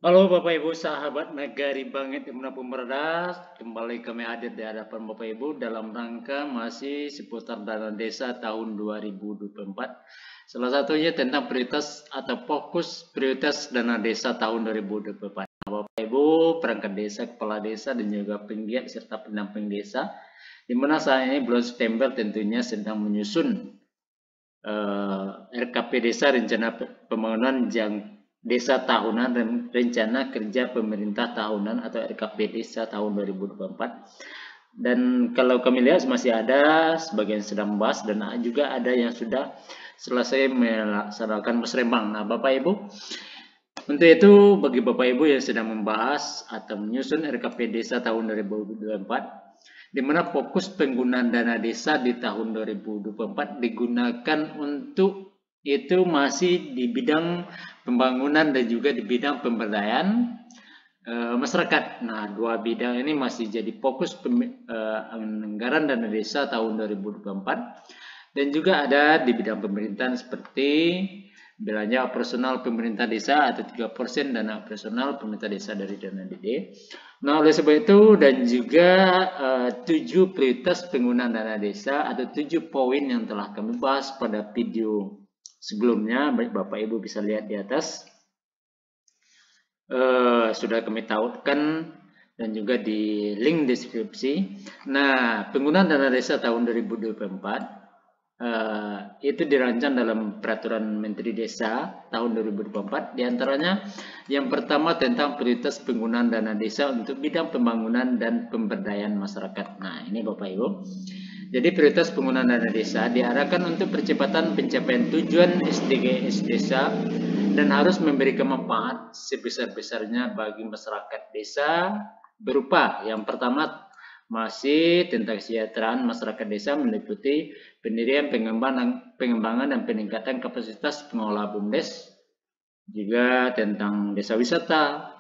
Halo Bapak Ibu sahabat Nagari Bangit Dimanapun berada, kembali kami hadir di hadapan Bapak Ibu dalam rangka masih seputar dana desa tahun 2024. Salah satunya tentang prioritas atau fokus prioritas dana desa tahun 2024. Nah, Bapak Ibu, perangkat desa, kepala desa, dan juga penggiat serta pendamping desa, di mana saat ini bulan September tentunya sedang menyusun RKP Desa Rencana Pembangunan Desa Tahunan dan Rencana Kerja Pemerintah Tahunan atau RKP Desa tahun 2024. Dan kalau kami lihat masih ada sebagian sedang membahas dan juga ada yang sudah selesai melaksanakan musrembang. Nah, Bapak Ibu, untuk itu bagi Bapak Ibu yang sedang membahas atau menyusun RKP Desa tahun 2024, di mana fokus penggunaan dana desa di tahun 2024 digunakan untuk itu masih di bidang pembangunan dan juga di bidang pemberdayaan masyarakat. Nah, dua bidang ini masih jadi fokus anggaran dana desa tahun 2024 dan juga ada di bidang pemerintahan seperti belanja operasional pemerintah desa atau 3% dana operasional pemerintah desa dari dana DD. Nah, oleh sebab itu dan juga 7 prioritas penggunaan dana desa atau 7 poin yang telah kami bahas pada video sebelumnya, baik Bapak Ibu bisa lihat di atas, sudah kami tautkan dan juga di link deskripsi. Nah, penggunaan dana desa tahun 2024 itu dirancang dalam Peraturan Menteri Desa tahun 2024. Di antaranya yang pertama tentang prioritas penggunaan dana desa untuk bidang pembangunan dan pemberdayaan masyarakat. Nah, ini Bapak Ibu. Jadi prioritas penggunaan dana desa diarahkan untuk percepatan pencapaian tujuan SDGs desa dan harus memberikan manfaat sebesar-besarnya bagi masyarakat desa berupa yang pertama masih tentang kesejahteraan masyarakat desa meliputi pendirian, pengembangan dan peningkatan kapasitas pengelola BUMDes, juga tentang desa wisata,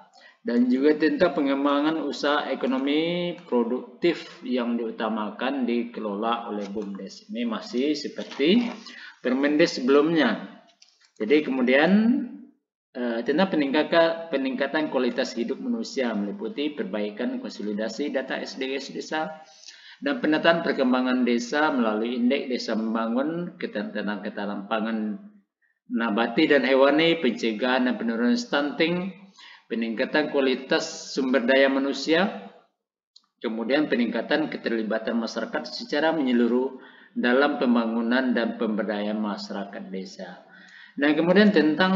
dan juga tentang pengembangan usaha ekonomi produktif yang diutamakan dikelola oleh BUMDes. Ini masih seperti Permendes sebelumnya. Jadi kemudian tentang peningkatan kualitas hidup manusia meliputi perbaikan konsolidasi data SDGs desa dan penataan perkembangan desa melalui indeks desa membangun, ketahanan pangan nabati dan hewani, pencegahan dan penurunan stunting, peningkatan kualitas sumber daya manusia, kemudian peningkatan keterlibatan masyarakat secara menyeluruh dalam pembangunan dan pemberdayaan masyarakat desa. Nah, kemudian tentang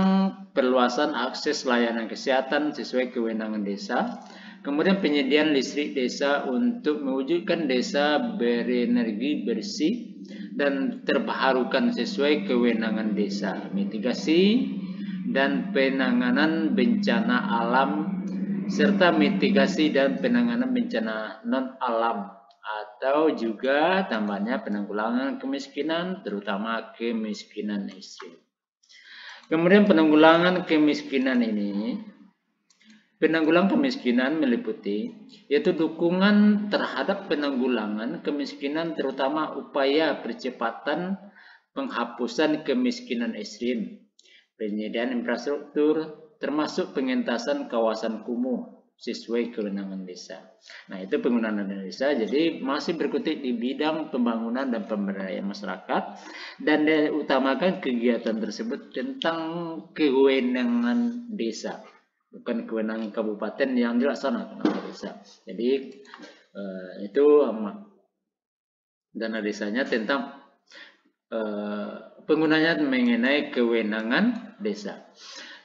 perluasan akses layanan kesehatan sesuai kewenangan desa, kemudian penyediaan listrik desa untuk mewujudkan desa berenergi bersih dan terbarukan sesuai kewenangan desa, mitigasi dan penanganan bencana alam serta mitigasi dan penanganan bencana non alam atau juga tambahnya penanggulangan kemiskinan terutama kemiskinan ekstrim. Kemudian penanggulangan kemiskinan ini, penanggulangan kemiskinan meliputi yaitu dukungan terhadap penanggulangan kemiskinan terutama upaya percepatan penghapusan kemiskinan ekstrim, penyediaan infrastruktur termasuk pengentasan kawasan kumuh sesuai kewenangan desa. Nah, itu penggunaan dana desa. Jadi masih berkutik di bidang pembangunan dan pemberdayaan masyarakat dan diutamakan kegiatan tersebut tentang kewenangan desa, bukan kewenangan kabupaten yang dilaksanakan oleh desa. Jadi itu dana desanya tentang penggunanya mengenai kewenangan desa.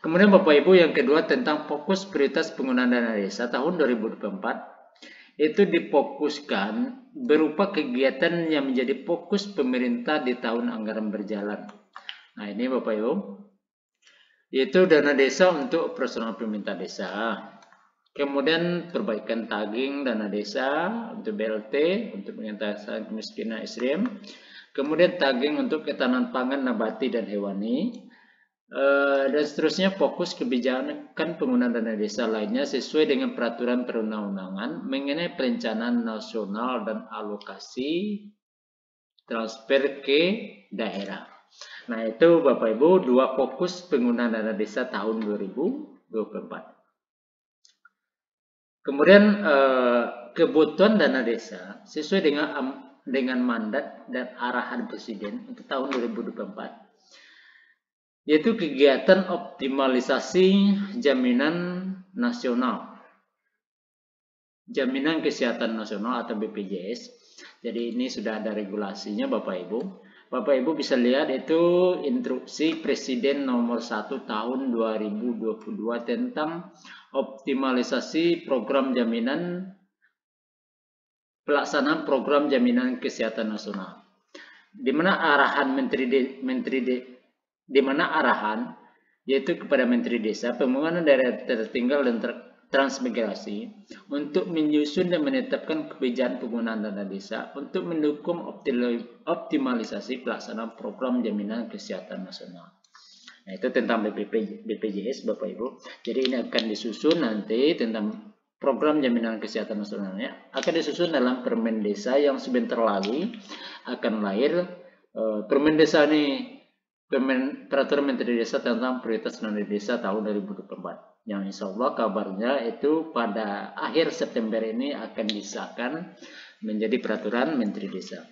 Kemudian Bapak Ibu yang kedua tentang fokus prioritas penggunaan dana desa tahun 2024 itu difokuskan berupa kegiatan yang menjadi fokus pemerintah di tahun anggaran berjalan. Nah, ini Bapak Ibu, yaitu dana desa untuk operasional pemerintah desa. Kemudian perbaikan tagging dana desa untuk BLT, untuk pengentasan kemiskinan ekstrim. Kemudian tagging untuk ketahanan pangan nabati dan hewani. Dan seterusnya fokus kebijakan penggunaan dana desa lainnya sesuai dengan peraturan perundang-undangan mengenai perencanaan nasional dan alokasi transfer ke daerah. Nah, itu Bapak Ibu dua fokus penggunaan dana desa tahun 2024. Kemudian kebutuhan dana desa sesuai dengan mandat dan arahan Presiden untuk tahun 2024, yaitu kegiatan optimalisasi jaminan nasional, jaminan kesehatan nasional atau BPJS. Jadi ini sudah ada regulasinya Bapak Ibu. Bapak Ibu bisa lihat itu instruksi Presiden nomor 1 tahun 2022 tentang optimalisasi program jaminan, pelaksanaan program jaminan kesehatan nasional. Di mana arahan yaitu kepada Menteri Desa, Pembangunan Daerah Tertinggal dan Transmigrasi untuk menyusun dan menetapkan kebijakan penggunaan dana desa untuk mendukung optimalisasi pelaksanaan program jaminan kesehatan nasional. Nah, itu tentang BPJS Bapak Ibu. Jadi ini akan disusun nanti tentang program jaminan kesehatan nasionalnya akan disusun dalam Permen Desa yang sebentar lagi akan lahir. Permen Desa ini Peraturan Menteri Desa tentang Prioritas Dana Desa tahun 2024. Yang insya Allah kabarnya itu pada akhir September ini akan disahkan menjadi Peraturan Menteri Desa.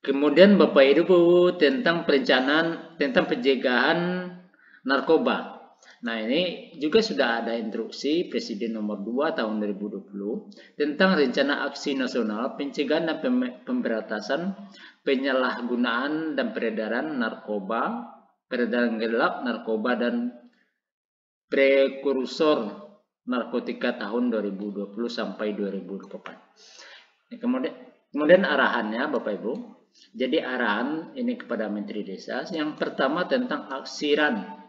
Kemudian Bapak Ibu tentang perencanaan tentang pencegahan narkoba. Nah, ini juga sudah ada instruksi Presiden nomor 2 tahun 2020 tentang rencana aksi nasional pencegahan dan pemberantasan penyalahgunaan dan peredaran narkoba, peredaran gelap narkoba dan prekursor narkotika tahun 2020 sampai 2024. Kemudian arahannya Bapak Ibu. Jadi arahan ini kepada Menteri Desa. Yang pertama tentang aksiran,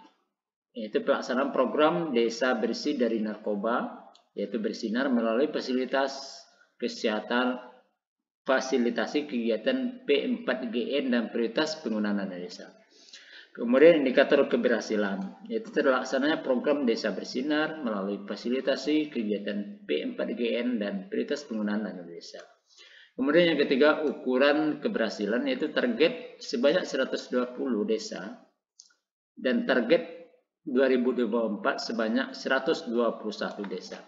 yaitu pelaksanaan program Desa Bersih dari Narkoba, yaitu bersinar melalui fasilitas kesehatan, fasilitasi kegiatan P4GN dan prioritas penggunaan dana desa. Kemudian indikator keberhasilan, yaitu terlaksananya program Desa Bersinar melalui fasilitasi kegiatan P4GN dan prioritas penggunaan dana desa. Kemudian yang ketiga, ukuran keberhasilan, yaitu target sebanyak 120 desa dan target 2024 sebanyak 121 desa.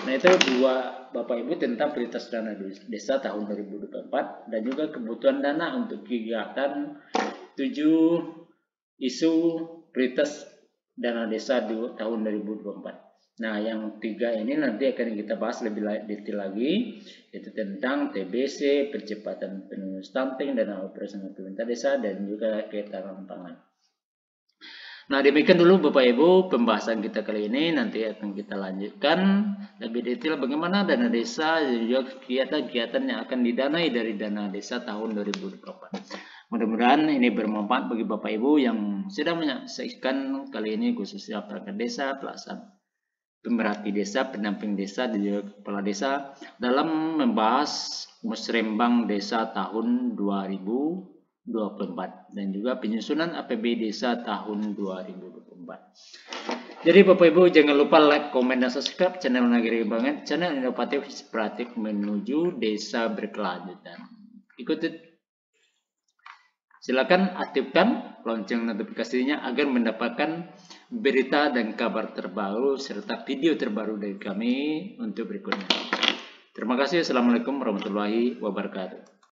Nah, itu dua Bapak Ibu tentang prioritas dana desa tahun 2024 dan juga kebutuhan dana untuk kegiatan 7 isu prioritas dana desa di tahun 2024. Nah, yang tiga ini nanti akan kita bahas lebih detail lagi, yaitu tentang TBC, percepatan penurunan stunting, dana operasional pemerintah desa, dan juga ketahanan pangan. Nah, demikian dulu Bapak Ibu pembahasan kita kali ini. Nanti akan kita lanjutkan lebih detail bagaimana dana desa dan juga kegiatan-kegiatan yang akan didanai dari dana desa tahun 2024. Mudah-mudahan ini bermanfaat bagi Bapak Ibu yang sedang menyaksikan kali ini, khususnya perangkat desa, pelaksana, pemerhati desa, pendamping desa, dan juga kepala desa dalam membahas Musrembang Desa tahun 2024 dan juga penyusunan APB Desa tahun 2024. Jadi Bapak Ibu jangan lupa like, komen, dan subscribe channel Nagari Kembangan, channel inovatif inspiratif menuju desa berkelanjutan. Silakan aktifkan lonceng notifikasinya agar mendapatkan berita dan kabar terbaru serta video terbaru dari kami untuk berikutnya. Terima kasih. Assalamualaikum warahmatullahi wabarakatuh.